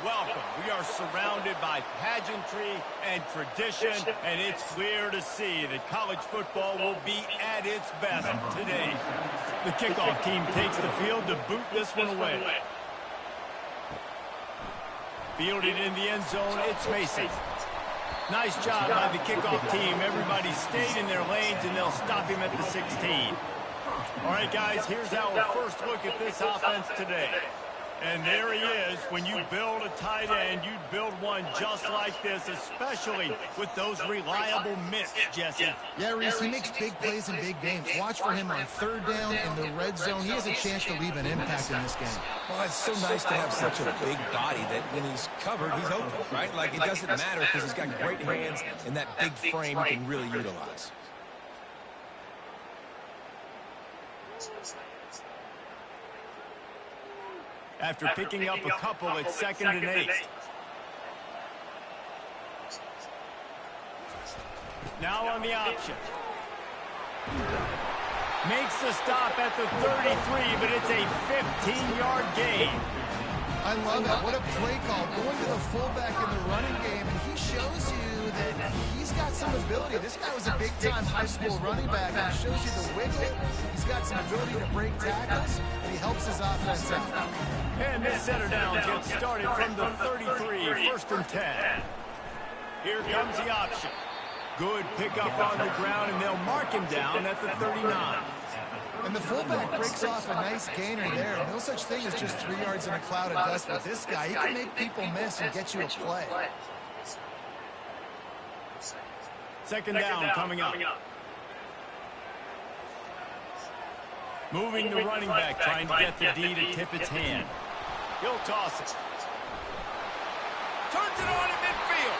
welcome. We are surrounded by pageantry and tradition, and it's clear to see that college football will be at its best today. The kickoff team takes the field to boot this one away. Fielded in the end zone, it's Mason. Nice job by the kickoff team. Everybody stayed in their lanes, and they'll stop him at the 16. All right, guys, here's our first look at this offense today. And there he is. When you build a tight end, you build one just like this, especially with those reliable mitts, Jesse. Yeah, Reese, he makes big plays in big games. Watch for him on third down in the red zone. He has a chance to leave an impact in this game. Well, it's so nice to have such a big body that when he's covered, he's open, right? Like, it doesn't matter because he's got great hands and that big frame he can really utilize. After picking up a couple, it's 2nd and 8. Now on the option. Makes the stop at the 33, but it's a 15-yard gain. I love it. What a play call. Going to the fullback in the running game, and he shows you that he's got some ability. This guy was a big-time high school running back, and he shows you the wiggle. He's got some ability to break tackles, and he helps his offense out. And this center down gets started from the 33, 1st and 10. Here comes the option. Good pickup on the ground, and they'll mark him down at the 39. And the fullback breaks off a nice gainer there. No such thing as just 3 yards in a cloud of dust with this guy. He can make people miss and get you a play. 2nd down coming up. Moving the running back, trying to get the D to tip its hand. He'll toss it. Turns it on in midfield.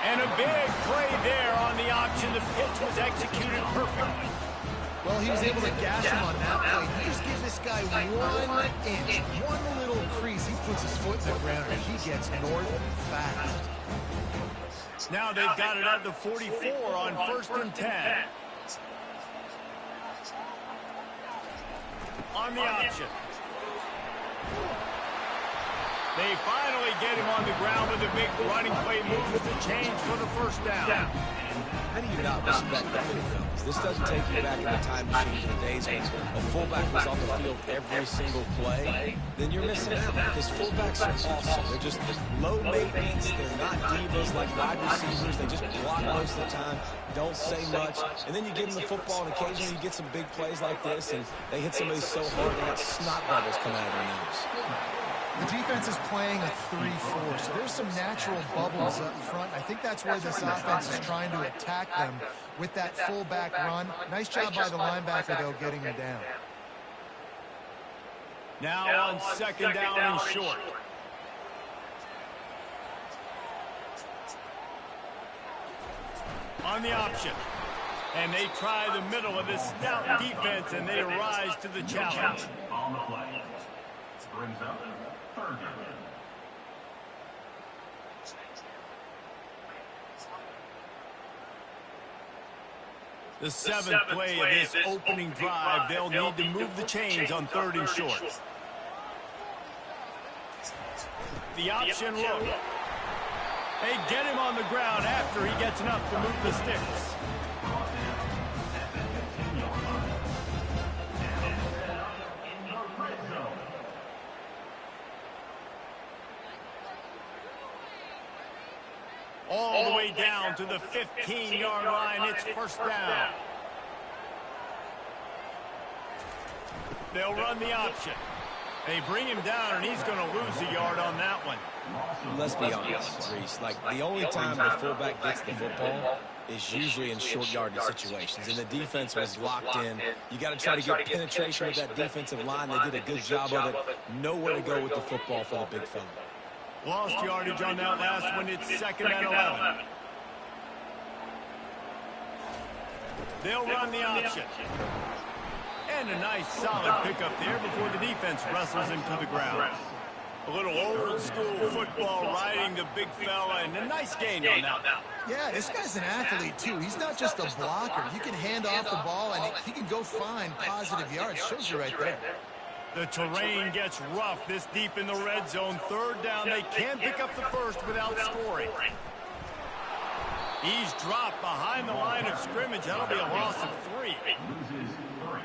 And a big play there on the option. The pitch was executed perfectly. Well, he was able to gash him on that play. You just give this guy 1 inch, one little crease. He puts his foot in the ground, and he gets north fast. Now they've got it at the 44 on 1st and 10. On the option. They finally get him on the ground with a big running play, moves the change for the 1st down. How do you not respect the big fellas? This doesn't take you back in the time machine to the days when a fullback was on the field every single play. Then you're missing out because fullbacks are awesome. They're just low maintenance. They're not divas like wide receivers. They just block most of the time, don't say much. And then you give them the football, and occasionally you get some big plays like this, and they hit somebody so hard they got snot bubbles coming out of their nose. The defense is playing a 3-4, so there's some natural bubbles up front. I think that's where this offense is trying to attack them with that fullback run. Nice job by the linebacker, though, getting him down. Now on 2nd down and short. On the option. And they try the middle of this stout defense, and they rise to the challenge. On the play. Brings up 3rd down. The 7th play of this opening drive, they'll need to move the chains on 3rd and short. The option look. They get him on the ground after he gets enough to move the sticks. All the way down to the 15-yard line. It's 1st down. They'll run the option. They bring him down, and he's going to lose a yard on that one. Let's be honest, Reese. Like, the only time the fullback gets the football is usually in short yardage situations, and the defense was locked in. You got to try to get penetration with that defensive line. They did a good job of it. Nowhere to go with the football for the big fella. Lost yardage on that last one. It's 2nd and 11. They'll run the option. And a nice solid pickup there before the defense wrestles him to the ground. A little old school football riding the big fella, and a nice gain on that. Yeah, this guy's an athlete, too. He's not just a blocker. You can hand off the ball, and he can go find positive yards. Shows you right there. The terrain gets rough this deep in the red zone. Third down, they can't pick up the first without scoring. He's dropped behind the line of scrimmage. That'll be a loss of 3. Loses 3.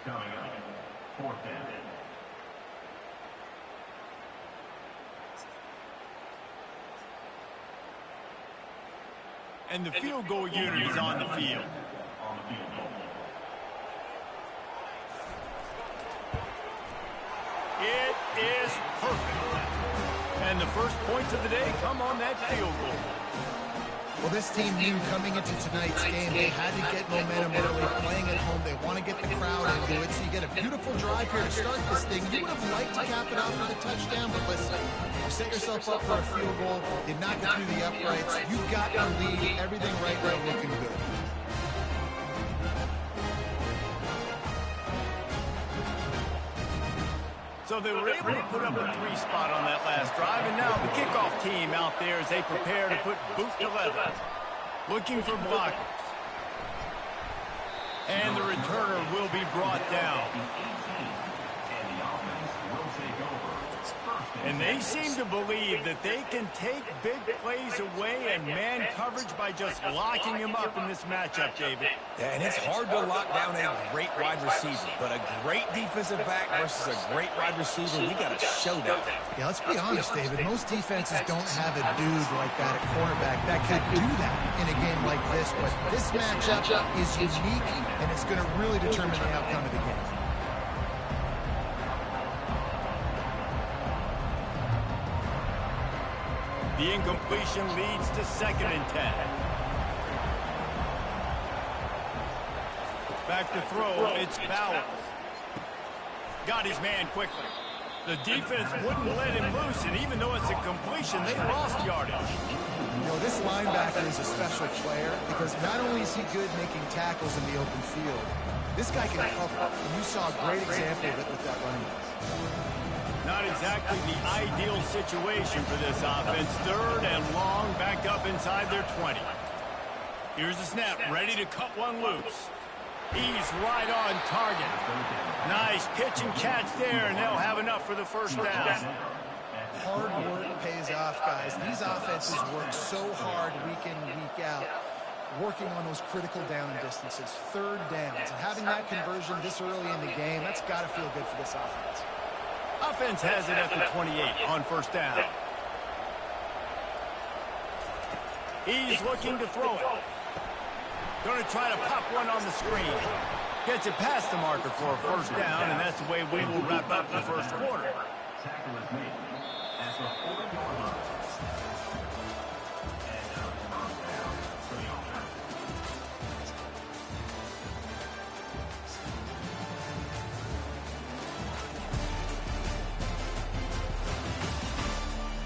Coming up, 4th down. And the field goal unit is on the field. It is perfect. And the first points of the day come on that field goal. Well, this team knew coming into tonight's game they had to get momentum early, playing at home. They want to get the crowd into it, so you get a beautiful drive here to start this thing. You would have liked to cap it off with a touchdown, but listen, you set yourself up for a field goal, did not get through the uprights, you got the lead, everything right now looking good. So they were able to put up a 3 spot on that last drive, and now the kickoff team out there as they prepare to put boot to leather. Looking for blockers. And the returner will be brought down. And they seem to believe that they can take big plays away and man coverage by just locking him up in this matchup, David. Yeah, and it's hard to lock down a great wide receiver, but a great defensive back versus a great wide receiver, we got a showdown. Yeah, let's be honest, David. Most defenses don't have a dude like that at cornerback that could do that in a game like this, but this matchup is unique, and it's going to really determine the outcome of the game. The incompletion leads to 2nd and 10. Back to throw, it's Bowers. Got his man quickly. The defense wouldn't let him loose, and even though it's a completion, they lost yardage. You know, this linebacker is a special player because not only is he good making tackles in the open field, this guy can cover. And you saw a great example of it with that running back. Not exactly the ideal situation for this offense. 3rd and long, back up inside their 20. Here's the snap, ready to cut one loose. He's right on target. Nice pitch and catch there, and they'll have enough for the first down. Hard work pays off, guys. These offenses work so hard week in, week out, working on those critical down distances, 3rd downs. And having that conversion this early in the game, that's got to feel good for this offense. Offense has it at the 28 on 1st down. He's looking to throw it. Going to try to pop one on the screen. Gets it past the marker for a 1st down, and that's the way we will wrap up the 1st quarter. Tackle is made at the 4-yard line.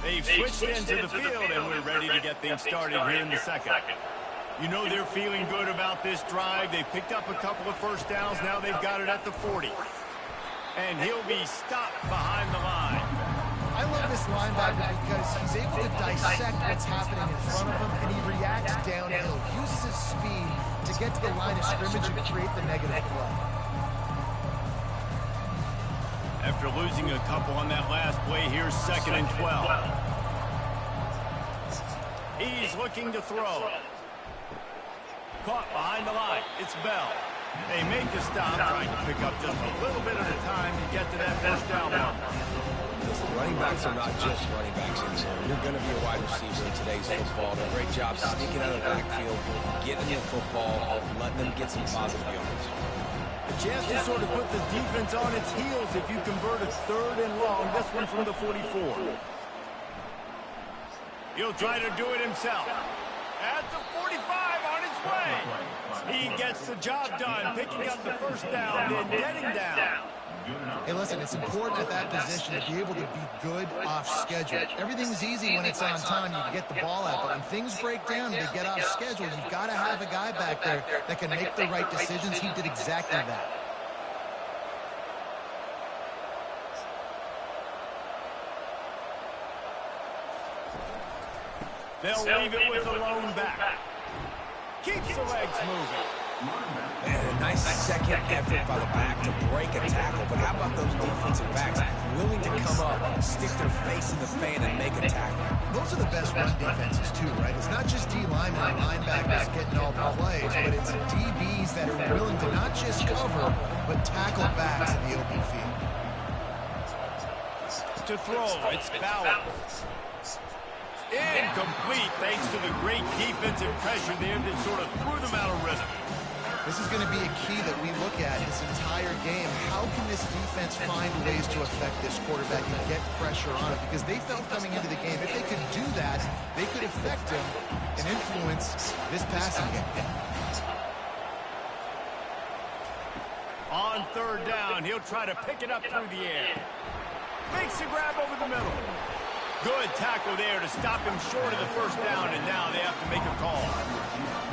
They've switched into the field, and we're ready to get things started here in the 2nd. You know they're feeling good about this drive. They've picked up a couple of 1st downs. Now they've got it at the 40. And he'll be stopped behind the line. I love this linebacker because he's able to dissect what's happening in front of him, and he reacts downhill, uses his speed to get to the line of scrimmage and create the negative play. After losing a couple on that last play, here's 2nd and 12. He's looking to throw. Caught behind the line. It's Bell. They make the stop, trying to pick up just a little bit at a time to get to that 1st down mark. Listen, running backs are not just running backs anymore. You're going to be a wide receiver in today's football. A great job sneaking out of the backfield, getting the football, letting them get some positive yards. A chance to sort of put the defense on its heels if you convert a 3rd and long. This one from the 44. He'll try to do it himself. At the 45 on his way. He gets the job done, picking up the 1st down and getting down. Hey, listen, it's important at that position to be able to be good off schedule. Everything's easy when it's on time. You can get the ball out. But when things break down and they get off schedule, you've got to have a guy back there that can make the right decisions. He did exactly that. They'll leave it with a lone back. Keeps the legs moving. And a nice second effort by the back to break a tackle. But how about those defensive backs willing to come up, stick their face in the fan, and make a tackle? Those are the best run defenses, too, right? It's not just D-linemen and linebackers getting all the plays, but it's DBs that are willing to not just cover, but tackle backs in the open field. To throw, it's Bowers. Incomplete thanks to the great defensive pressure there that sort of threw them out of rhythm. This is going to be a key that we look at this entire game. How can this defense find ways to affect this quarterback and get pressure on him? Because they felt coming into the game, if they could do that, they could affect him and influence this passing game. On third down, he'll try to pick it up through the air. Makes a grab over the middle. Good tackle there to stop him short of the first down, and now they have to make a call.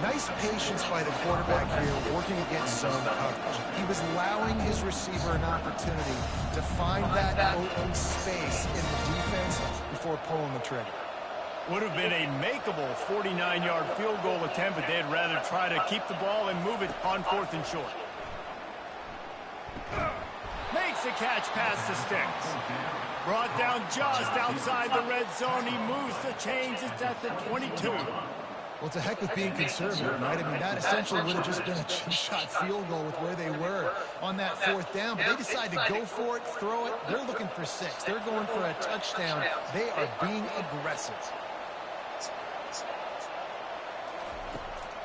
Nice patience by the quarterback here, working against zone coverage. He was allowing his receiver an opportunity to find that open space in the defense before pulling the trigger. Would have been a makeable 49-yard field goal attempt, but they'd rather try to keep the ball and move it on 4th and short. Makes a catch past the sticks. Brought down just outside the red zone. He moves the chains. It's at the 22. Well, it's a heck of being conservative, right? I mean, that essentially would have just been a two-shot field goal with where they were on that 4th down. But they decide to go for it, throw it. They're looking for 6. They're going for a touchdown. They are being aggressive.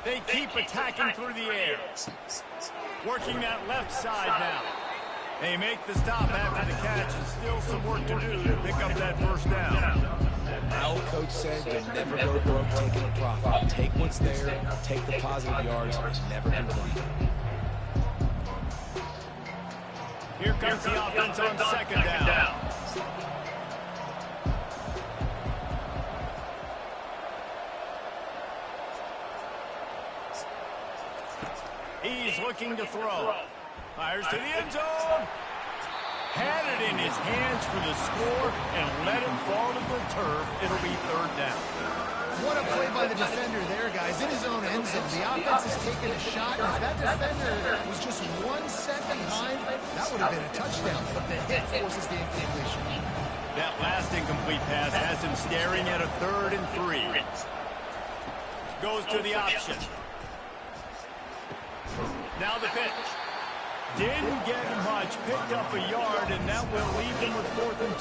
They keep attacking through the air. Working that left side now. They make the stop after the catch, and still some work to do to pick up that first down. Our coach said you'll never go broke taking a profit. Take what's there, take the positive yards, and never complain. Here comes the offense on 2nd down. He's looking to throw. Fires to the end zone. Had it in his hands for the score and let him fall to the turf. It'll be 3rd down. What a play by the defender there, guys. In his own end zone. The offense is taking a shot. And if that defender was just 1 step behind, that would have been a touchdown. But the hit forces the incompletion. That last incomplete pass has him staring at a 3rd and 3. Goes to the option. Now the pitch. Didn't get much, picked up a yard, and that will leave them with 4th and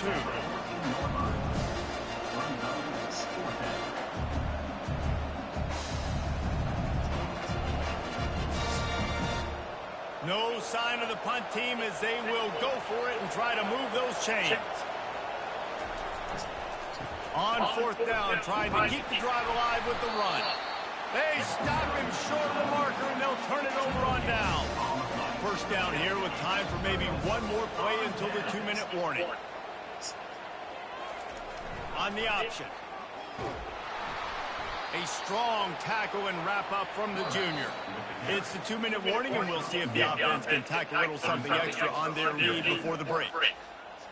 2. No sign of the punt team as they will go for it and try to move those chains. On 4th down, trying to keep the drive alive with the run. They stop him short of the marker, and they'll turn it over on down. First down here with time for maybe one more play until the 2-minute warning. On the option. A strong tackle and wrap up from the junior. It's the 2-minute warning, and we'll see if the offense can tack a little something extra on their lead before the break.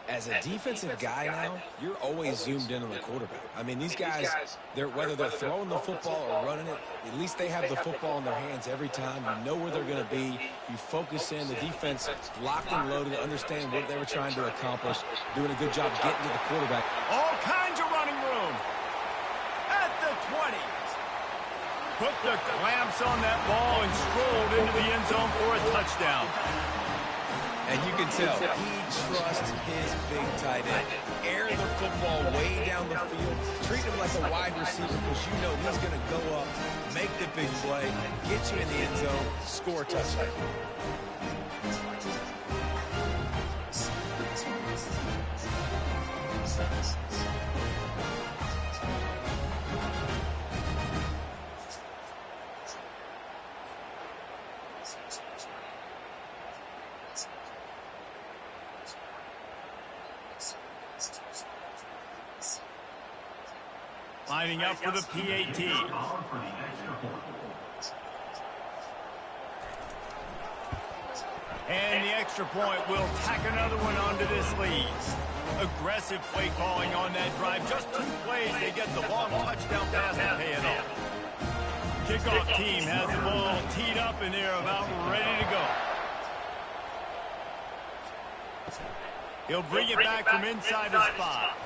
As a defensive guy now, you're always zoomed in on the quarterback. I mean, these guys, whether they're throwing the football or running it, at least they have the football in their hands every time. You know where they're going to be. You focus in. The defense locked and loaded to understand what they were trying to accomplish, doing a good job getting to the quarterback. All kinds of running room. At the 20. Put the clamps on that ball and strolled into the end zone for a touchdown. And you can tell he trusts his big tight end. Air the football way down the field. Treat him like a wide receiver because you know he's going to go up, make the big play, get you in the end zone, score a touchdown. Lining up for the PAT. And the extra point will tack another one onto this lead. Aggressive play calling on that drive. Just 2 plays, they get the long touchdown pass and pay it off. kickoff team has the ball teed up, and they're about ready to go. He'll bring it back from inside his spot.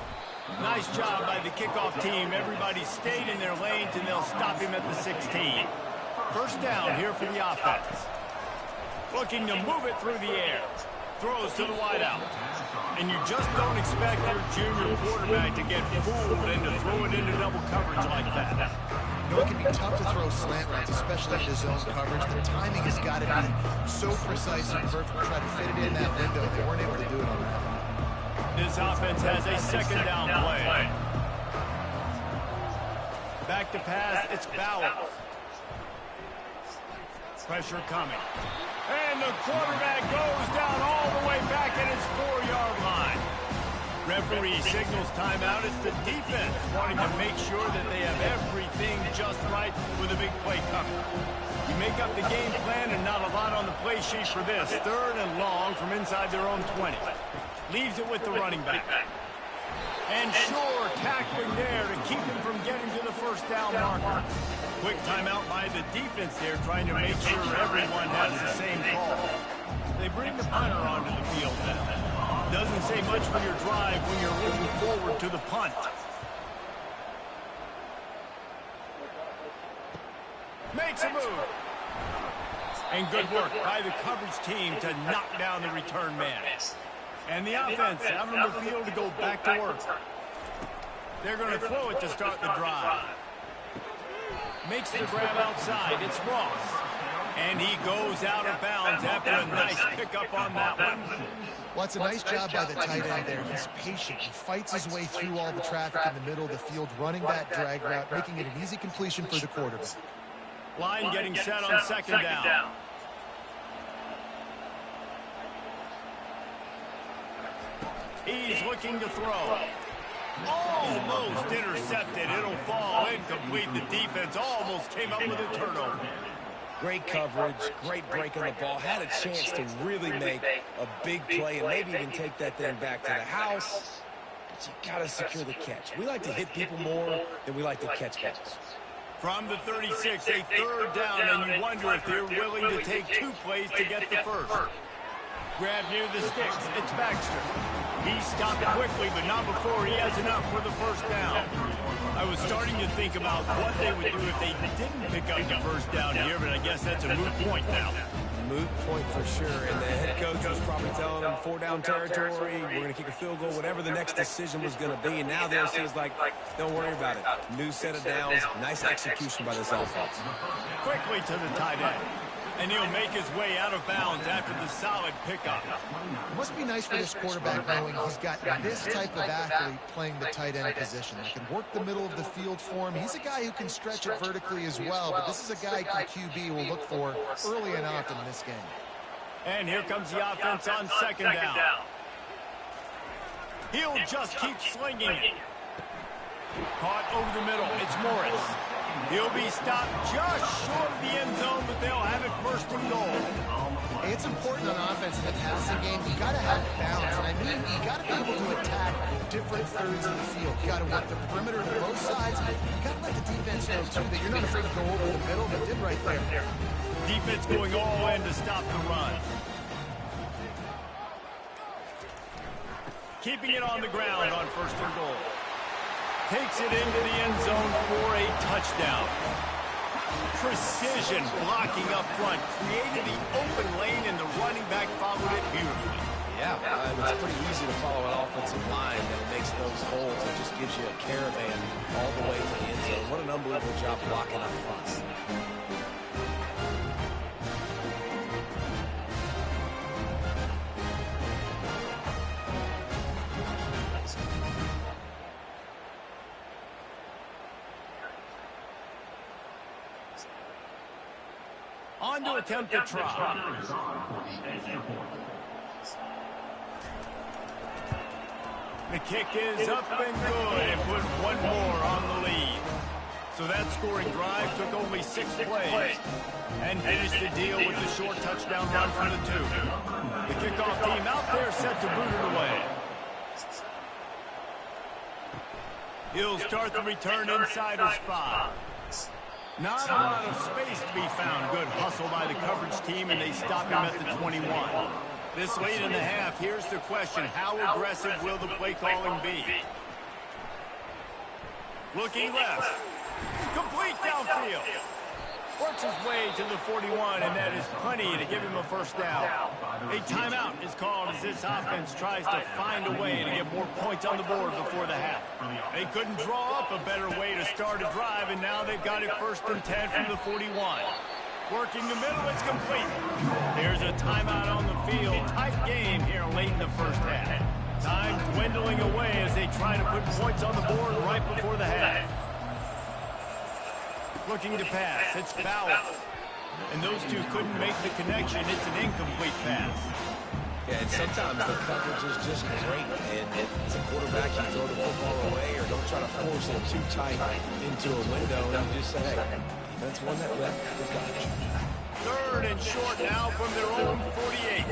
Nice job by the kickoff team. Everybody stayed in their lanes, and they'll stop him at the 16. First down here for the offense. Looking to move it through the air. Throws to the wideout. And you just don't expect your junior quarterback to get fooled and to throw it into double coverage like that. You know, it can be tough to throw slant routes, especially into zone coverage. The timing has got to be so precise and perfect to try to fit it in that window. They weren't able to do it on that. This offense has a second down play. Back to pass, it's Bowers. Pressure coming. And the quarterback goes down all the way back at his 4-yard line. Referee signals timeout. It's the defense wanting to make sure that they have everything just right with a big play coming. You make up the game plan and not a lot on the play sheet for this. 3rd and long from inside their own 20. Leaves it with the running back. And sure, tackling there to keep him from getting to the first down marker. Quick timeout by the defense there, trying to make sure everyone has the same call. They bring the punter onto the field now. Doesn't say much for your drive when you're looking forward to the punt. Makes a move. And good work by the coverage team to knock down the return man. And the offense out on the field to go back to work. They're going to throw it to start the drive. Makes the grab outside. It's Ross. And he goes out of bounds after a nice pickup on that one. Well, it's a nice job by the tight end there. He's patient. He fights his way through all the traffic in the middle of the field, running that drag route, making it an easy completion for the quarterback. Line getting set on second down. He's looking to throw. Almost intercepted. It'll fall incomplete. The defense almost came up with a turnover. Great coverage, great break on the ball. Had a chance to really make a big play and maybe even take that thing back to the house. But you got to secure the catch. We like to hit people more than we like to catch balls. From the 36, a 3rd down, and you wonder if they're willing to take 2 plays to get the first. Grab near the sticks. It's Baxter. He stopped quickly, but not before he has enough for the first down. I was starting to think about what they would do if they didn't pick up the first down here, but I guess that's a moot point now. Moot point for sure, and the head coach was probably telling them 4-down territory, we're going to kick a field goal, whatever the next decision was going to be, and now this is like, don't worry about it. New set of downs, nice execution by this offense. Quickly to the tight end. And he'll make his way out of bounds after the solid pickup. It must be nice for this quarterback knowing he's got this type of athlete playing the tight end position. They can work the middle of the field for him. He's a guy who can stretch it vertically as well, but this is a guy QB will look for early and often in this game. And here comes the offense on second down. He'll just keep slinging it. Caught over the middle. It's Morris. He'll be stopped just short of the end zone, but they'll have it 1st and goal. It's important on offense in the passing game. You got to have balance. And I mean, you got to be able to attack different thirds of the field. You got to work the perimeter to both sides. You got to let the defense know, too, that you're not afraid to go over the middle. They did right there. Defense going all in to stop the run. Keeping it on the ground on 1st and goal. Takes it into the end zone for a touchdown. Precision blocking up front. Created the open lane, and the running back followed it beautifully. Yeah, it's pretty easy to follow an offensive line that makes those holes and just gives you a caravan all the way to the end zone. What an unbelievable job blocking up front. On to attempt the try. The kick is up and good, and put one more on the lead. So that scoring drive took only 6 plays and finished the deal with the short touchdown run from the 2. The kickoff team out there set to boot it away. He'll start the return inside his 5. Not a lot of space to be found. Good hustle by the coverage team, and they stop him at the 21. This late in the half, here's the question. How aggressive will the play calling be? Looking left. Complete downfield. Works his way to the 41, and that is plenty to give him a first down. A timeout is called as this offense tries to find a way to get more points on the board before the half. They couldn't draw up a better way to start a drive, and now they've got it 1st and 10 from the 41. Working the middle, it's complete. There's a timeout on the field. Tight game here late in the first half. Time dwindling away as they try to put points on the board right before the half. Looking to pass. It's Bauer. And those two couldn't make the connection. It's an incomplete pass. Yeah, and sometimes the coverage is just great. And as a quarterback, you throw the football away or don't try to force it too tight into a window. And you just say, hey, defense won that left. Good coverage. 3rd and short now from their own 48.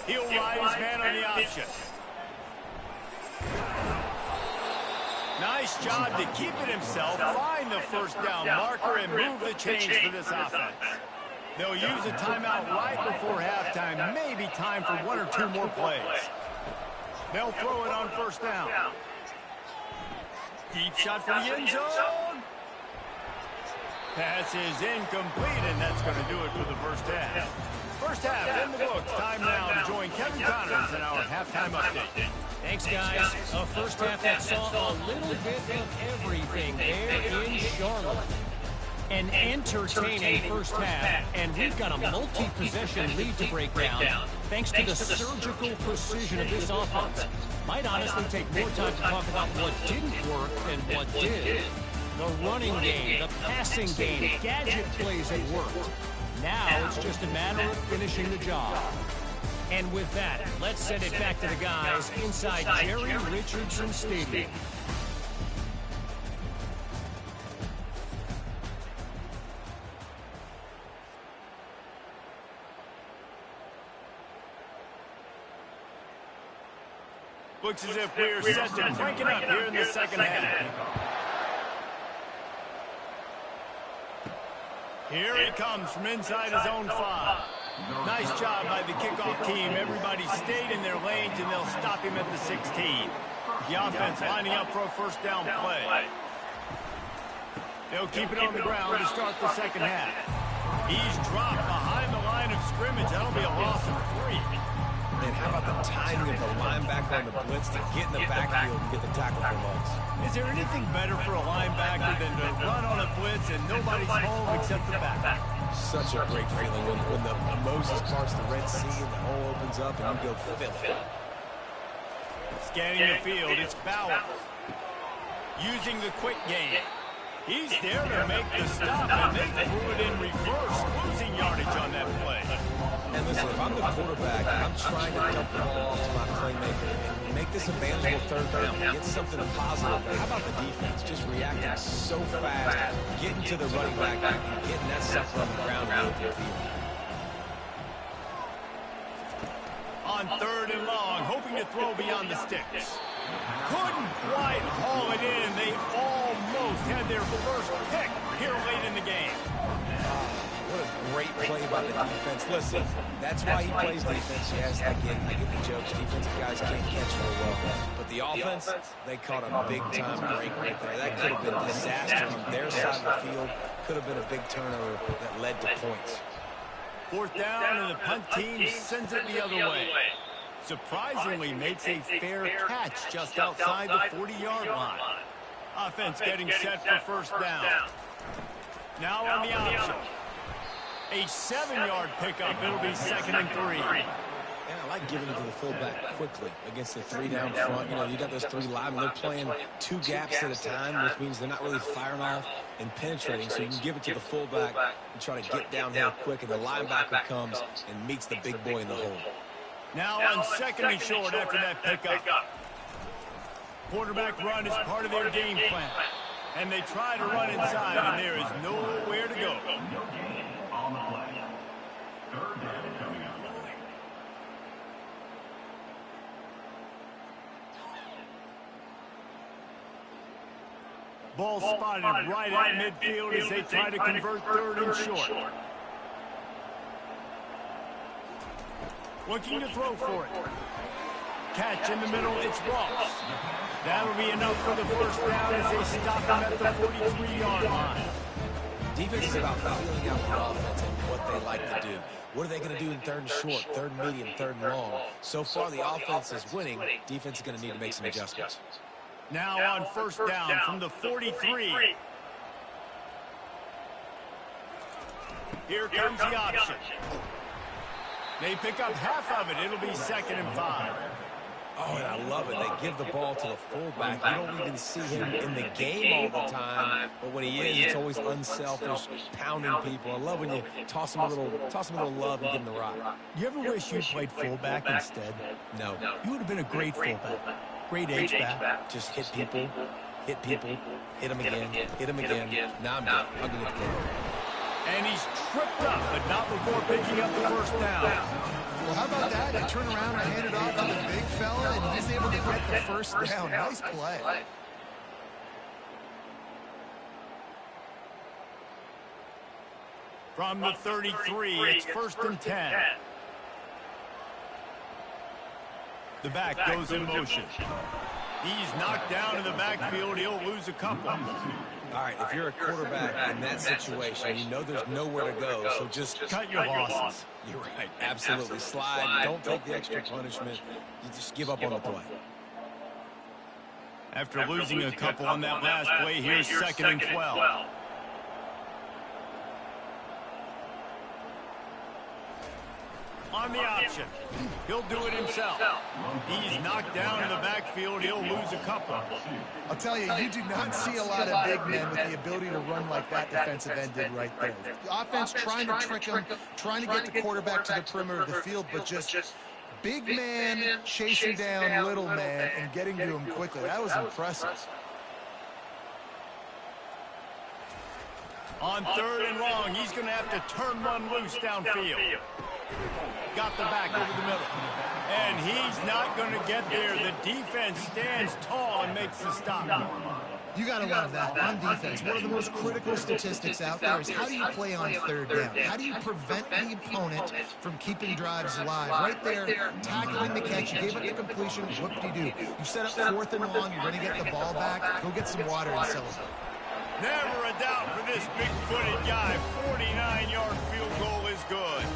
He'll ride his man on the option. Nice job to keep it himself, find the first down marker, and move the chains for this offense. They'll use a timeout right before halftime, maybe time for 1 or 2 more plays. They'll throw it on first down. Deep shot for the end zone. Pass is incomplete, and that's going to do it for the first half. First half in the books. Time now to join Kevin Connors in our halftime update. Thanks, guys. A first half that saw a little bit of everything there in Charlotte. An entertaining first half, and we've got a multi-possession lead to break down thanks to the surgical precision of this offense. Might honestly take more time to talk about what didn't work than what did. The running game, the passing game, gadget plays that worked. Now it's just a matter of finishing the job. And with that, let's send it back to the guys inside Jerry Richardson Stadium. Looks as if we're set to crank it up here in the second half. Here he comes from inside his own 5. Nice job by the kickoff team. Everybody stayed in their lanes, and they'll stop him at the 16. The offense lining up for a first down play. They'll keep it on the ground to start the second half. He's dropped behind the line of scrimmage. That'll be a loss of 3. And how about the timing of the linebacker on the blitz to get in the backfield and get the tackle for loss? Is there anything better for a linebacker than to run on a blitz and nobody's home except the back? Such a great feeling when the Moses parts the Red Sea and the hole opens up and you go fill it. Scanning the field, it's Bauer. Using the quick game. He's there to make the stop, and they threw it in reverse, losing yardage on that play. And listen, if I'm the quarterback, I'm trying to dump the ball off to my playmaker and make this a manageable third down, get something positive. But how about the defense? Just reacting so fast, getting to the running back and getting that sucker on the ground and open field. On 3rd and long, hoping to throw beyond the sticks. Couldn't quite haul it in. They almost had their first pick here late in the game. What a great play by the defense. Listen, that's why he plays defense. Yes, I get the jokes. Defensive guys can't catch real well. But the offense, they caught a big-time break right there. That could have been disaster on their side of the field. Could have been a big turnover that led to points. 4th down, and the punt team sends it the other way. Surprisingly makes a fair catch just outside the 40-yard line. Offense getting set for first down. Now on the option. A 7-yard pickup. It'll be 2nd and 3. Yeah, I like giving it to the fullback quickly against the 3 down front. You know, you got those 3 linemen. They're playing 2 gaps at a time, which means they're not really firing off and penetrating. So you can give it to the fullback and try to get downhill quick, and the linebacker comes and meets the big boy in the hole. Now on 2nd and short after that pickup. Quarterback run is part of their game plan. And they try to run inside, and there is nowhere to go. On the play. 3rd down coming up. Ball spotted right at midfield as they try to convert third and short. Looking to throw for it. Catch in the middle, it's Ross. That'll be enough for the first down as they stop him at the 43-yard line. Defense is about feeling out the offense and what they like to do. What are they going to do in third and short, third and medium, third and long? So far, the offense is winning. Defense is going to need to make some adjustments. Now on first down from the 43. Here comes the option. They pick up half of it. It'll be 2nd and 5. Oh, and I love it. They give the ball to the fullback. You don't even see him in the game all the time, but when he is, it's always unselfish, pounding people. I love when you toss him a little love and give him the rock. You ever wish you played fullback instead? No. You would have been a great fullback. Great H-back. Just hit people, hit them again. Now I'm done. I'll go get the ball. And he's tripped up, but not before picking up the first down. Well, how about that? They turn around and hand it off to the big fella, and he's able to get the first down. Nice play. From the 33, it's 1st and 10. The back goes in motion. He's knocked down in the backfield. He'll lose a couple. All right, if you're a quarterback in that situation, you know there's nowhere to go, so just cut your losses. You're right, absolutely. Slide, don't take the extra punishment. You just give up on the play. After losing a couple on that last play, here's 2nd and 12. On the option. He'll do it himself. He's knocked down in the backfield. He'll lose a couple. I'll tell you, you do not see a lot of big men with the ability to run like that defensive end did right there. The offense trying to trick him, trying to get the quarterback to the perimeter of the field, but just big man chasing down little man and getting to him quickly. That was impressive. On 3rd and long, he's going to have to turn one loose downfield. Got the back over the middle. And he's not going to get there. The defense stands tall and makes the stop. You got to love that. On defense, one of the most critical statistics out there is how do you play on 3rd down? How do you prevent the opponent from keeping drives alive? Right there, tackling the catch. You gave up the completion. What did you do? You set up 4th and long. You're going to get the ball back. Go get some water and celebrate. Never a doubt for this big-footed guy. 49-yard field goal is good.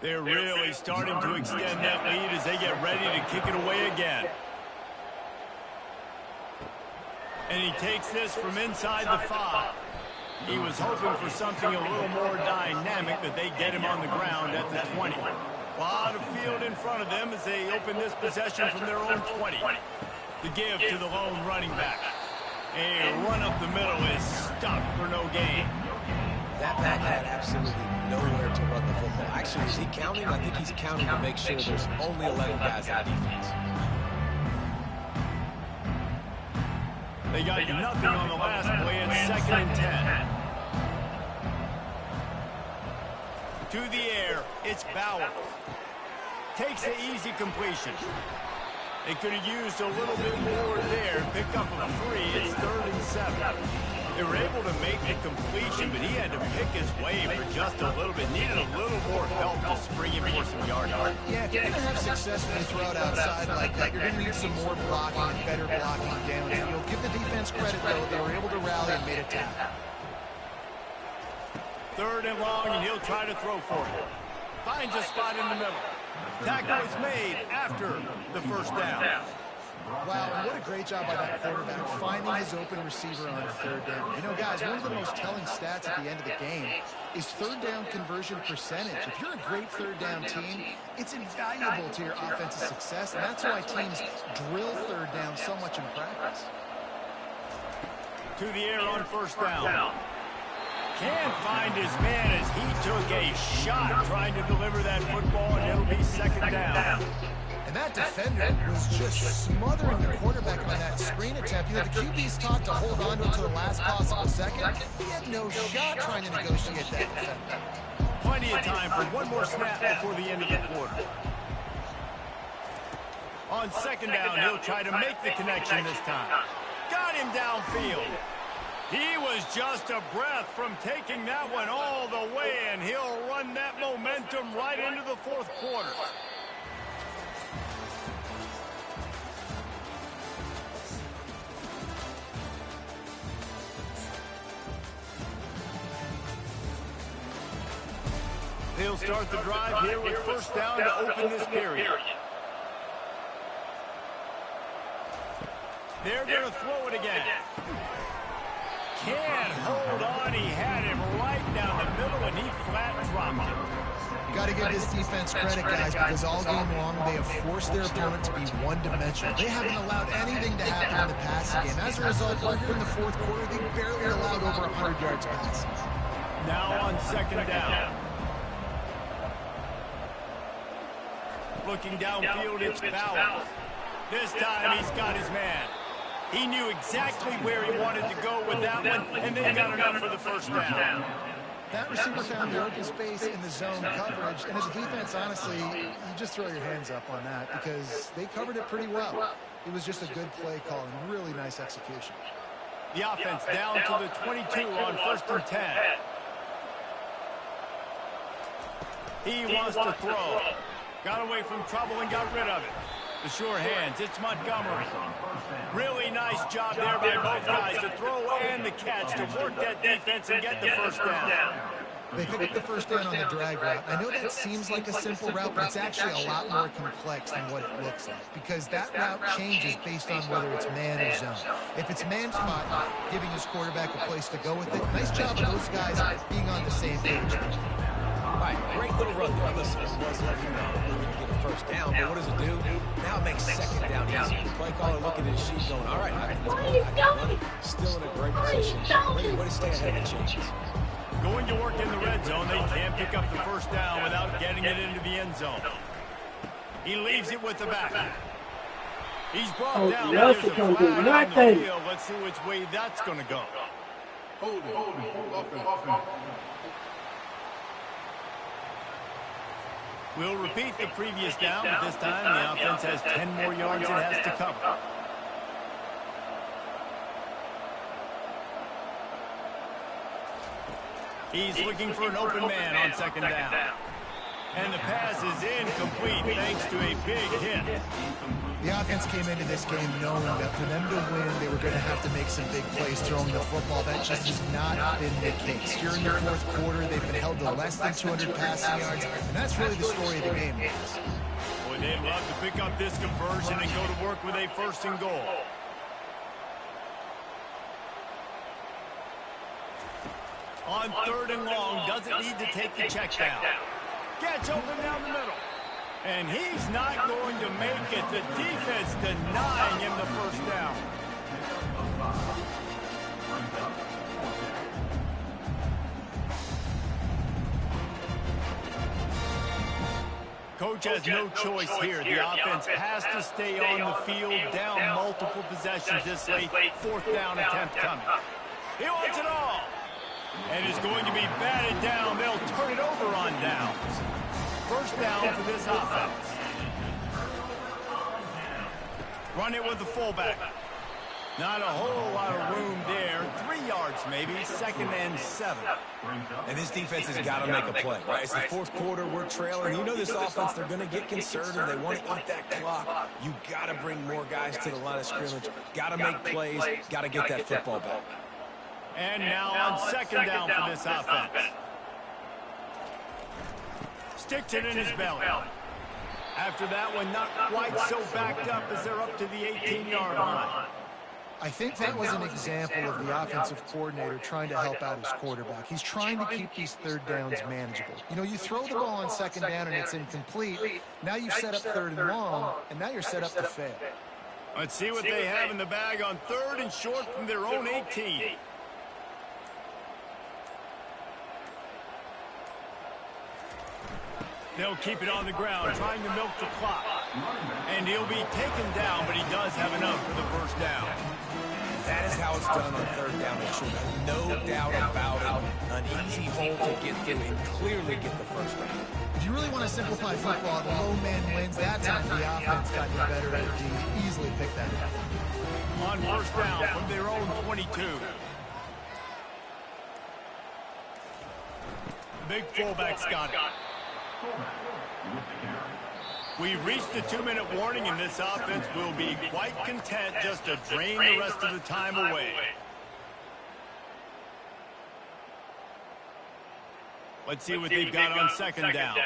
They're really starting to extend that lead as they get ready to kick it away again. And he takes this from inside the 5. He was hoping for something a little more dynamic, but they get him on the ground at the 20. A lot of field in front of them as they open this possession from their own 20. The give to the lone running back. A run up the middle is stuck for no gain. That back had absolutely nowhere to run the football. Actually, is he counting? I think he's counting to make sure there's only 11 guys on defense. They got nothing on the last play. It's 2nd and 10. To the air, it's Bauer. Takes the easy completion. They could have used a little bit more there. Pick up a 3. It's 3rd and 7. They were able to make the completion, but he had to pick his way for just a little bit. Needed a little more help to spring him for some yardage. Yeah, if you're going to have success when you throw it outside like that, you're going to need some more blocking and better blocking downfield. Give the defense credit, though. They were able to rally and made a tackle. 3rd and long, and he'll try to throw for it. Finds a spot in the middle. Tackle is made after the first down. Wow, and what a great job by that quarterback, finding his open receiver on 3rd down. You know, guys, one of the most telling stats at the end of the game is 3rd down conversion percentage. If you're a great 3rd down team, it's invaluable to your offensive success, and that's why teams drill 3rd down so much in practice. To the air on first down. Can't find his man as he took a shot trying to deliver that football, and it'll be second down. And that defender was just smothering the quarterback on that screen attempt. You know, the QB's taught to hold on to it to the last possible second. He had no shot trying to negotiate that defender. Plenty of time for one more snap before the end of the quarter. On second down, he'll try to make the connection this time. Got him downfield. He was just a breath from taking that one all the way, and he'll run that momentum right into the fourth quarter. He'll start the drive here with first down to open this period. They're going to throw it again. Can't hold on. He had him right down the middle, and he flat dropped him. Got to give this defense credit, guys, because all game long they have forced their opponent to be one-dimensional. They haven't allowed anything to happen in the passing game. As a result, right here in the fourth quarter, they barely allowed over 100 yards passing. Now on second down. Looking downfield, it's Bowers. This time he's got his man. He knew exactly where he wanted to go with that one, and they got enough for the first down. That receiver found the open space in the zone coverage, and as a defense, honestly, you just throw your hands up on that because they covered it pretty well. It was just a good play call and really nice execution. The offense down to the 22 on first and 10. He wants to throw. Got away from trouble and got rid of it. The sure hands, it's Montgomery. Really nice job there by both guys to throw and the catch to work that defense and get the first down. They pick up the first down on the drag route. I know that seems like a simple route, but it's actually a lot more complex than what it looks like because that route changes based on whether it's man or zone. If it's man spot, giving his quarterback a place to go with it. Nice job of those guys being on the same page. All right, great little run there. Listen, it was looking to get a first down, but what does it do? Now it makes second down easy. The play caller looking at his sheet going, all right, I can run it. Still in a great position. Ready to stay ahead of the chains. Going to work in the red zone, they can't pick up the first down without getting it into the end zone. He leaves it with the back. He's brought down, but there's a flag on the field. Let's see which way that's going to go. Hold it. We'll repeat the previous down, but this time the offense has 10 more yards it has to cover. He's looking for an open man on second down. And the pass is incomplete thanks to a big hit. The offense came into this game knowing that for them to win, they were going to have to make some big plays throwing the football. That just has not been the case. Here in the fourth quarter, they've been held to less than 200 passing yards, and that's really the story of the game. Boy, they'd love to pick up this conversion and go to work with a first and goal. On third and long, doesn't need to take the check down. Gets open down the middle. And he's not going to make it. The defense denying him the first down. Coach has no choice here. The offense has to stay on the field, down multiple possessions this late. Fourth down attempt coming. He wants it all. And is going to be batted down. They'll turn it over on downs. First down for this offense. Run it with the fullback. Not a whole lot of room there. 3 yards maybe. Second and 7. And this defense has got to make a play, right? It's the fourth quarter. We're trailing. You know this offense, they're going to get conservative. They want to eat that clock. You got to bring more guys to the line of scrimmage. Got to make plays. Got to get that football back. And now on second down for this offense. Sticks it in his belly. After that one, not quite so backed up as they're up to the 18-yard line. I think that was an example of the offensive coordinator trying to help out his quarterback. He's trying to keep these third downs manageable. You know, you throw the ball on second down and it's incomplete. Now you've set up third and long, and now you're set up to fail. Let's see what they have in the bag on third and short from their own 18. They'll keep it on the ground, trying to milk the clock. And he'll be taken down, but he does have enough for the first down. That is how it's done on third down. It should be no doubt about it. An easy hole to get through and clearly get the first down. If you really want to simplify football, the low man wins. That time the offense got the better energy. Easily picked that up. On first down from their own 22. Big fullback's got it. We've reached the 2-minute warning, and this offense will be quite content just to drain the rest of the time away. Let's see what they've got on second down.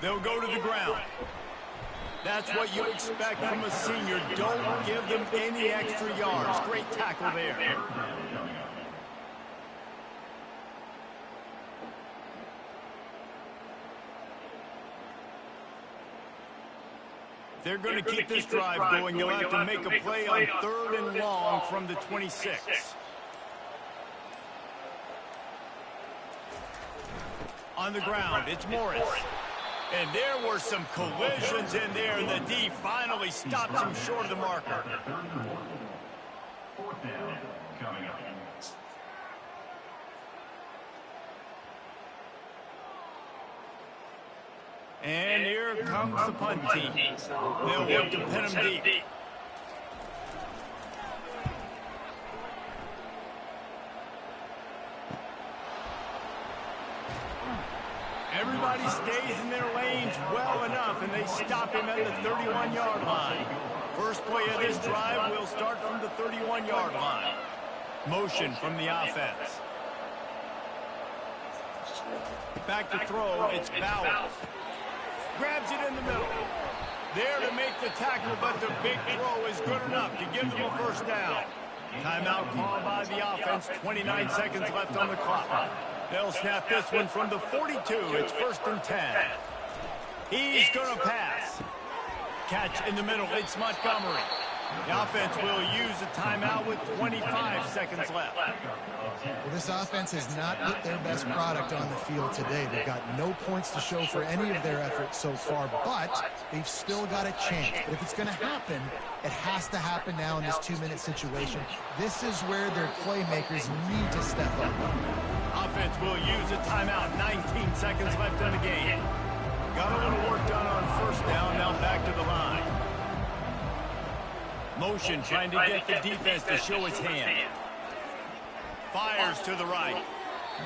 They'll go to the ground. That's what you expect from a senior. Don't give them any extra yards. Great tackle there. They're going to keep this drive going. They'll have to make a play on third and long from the 26. On the ground, it's Morris. And there were some collisions in there, and the D finally stops him short of the marker. Fourth down coming up. And here comes the punt team. They'll work to pin him deep. Everybody stays in their lanes well enough, and they stop him at the 31-yard line. First play of this drive will start from the 31-yard line. Motion from the offense. Back to throw, it's Bowers. Grabs it in the middle. There to make the tackle, but the big throw is good enough to give them a first down. Timeout called by the offense. 29 seconds left on the clock. They'll snap this one from the 42. It's first and 10. He's going to pass. Catch in the middle. It's Montgomery. The offense will use a timeout with 25 seconds left. Well, this offense has not put their best product on the field today. They've got no points to show for any of their efforts so far, but they've still got a chance. But if it's going to happen, it has to happen now in this 2-minute situation. This is where their playmakers need to step up. Offense will use a timeout. 19 seconds left in the game. Got a little work done on first down. Now back to the line. Motion trying to get the defense to show his hand. Fires to the right.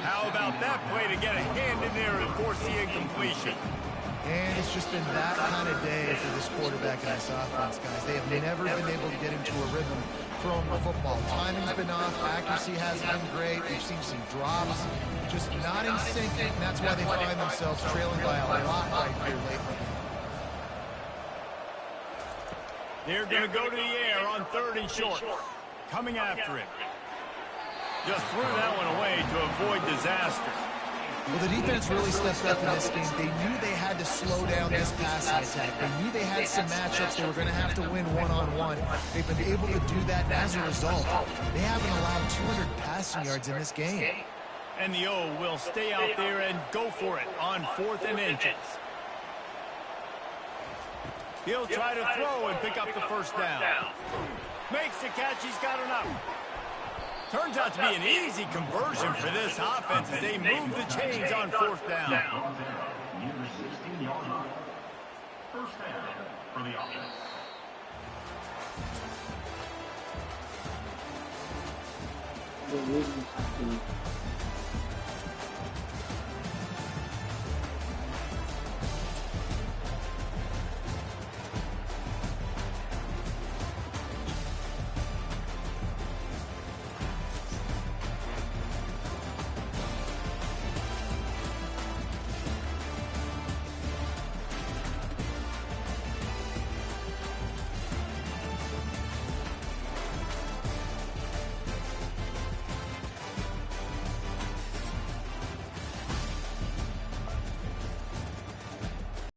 How about that play to get a hand in there and force the incompletion? And it's just been that kind of day for this quarterback and this offense, guys. They have never been able to get into a rhythm throwing the football. Timing's been off. Accuracy hasn't been great. We've seen some drops. Just not in sync, and that's why they find themselves trailing by a lot right here lately. They're going to go to the air on third and short. Coming after it. Just threw that one away to avoid disaster. Well, the defense really stepped up in this game. They knew they had to slow down this passing attack. They knew they had some matchups they were going to have to win one-on-one. They've been able to do that, and as a result, they haven't allowed 200 passing yards in this game. And the O will stay out there and go for it on fourth and inches. He'll try to throw and pick up the first down. Makes the catch. He's got enough. Turns out to be an easy conversion for this offense as they move the chains on fourth down. Near the 16-yard line. First down for the offense.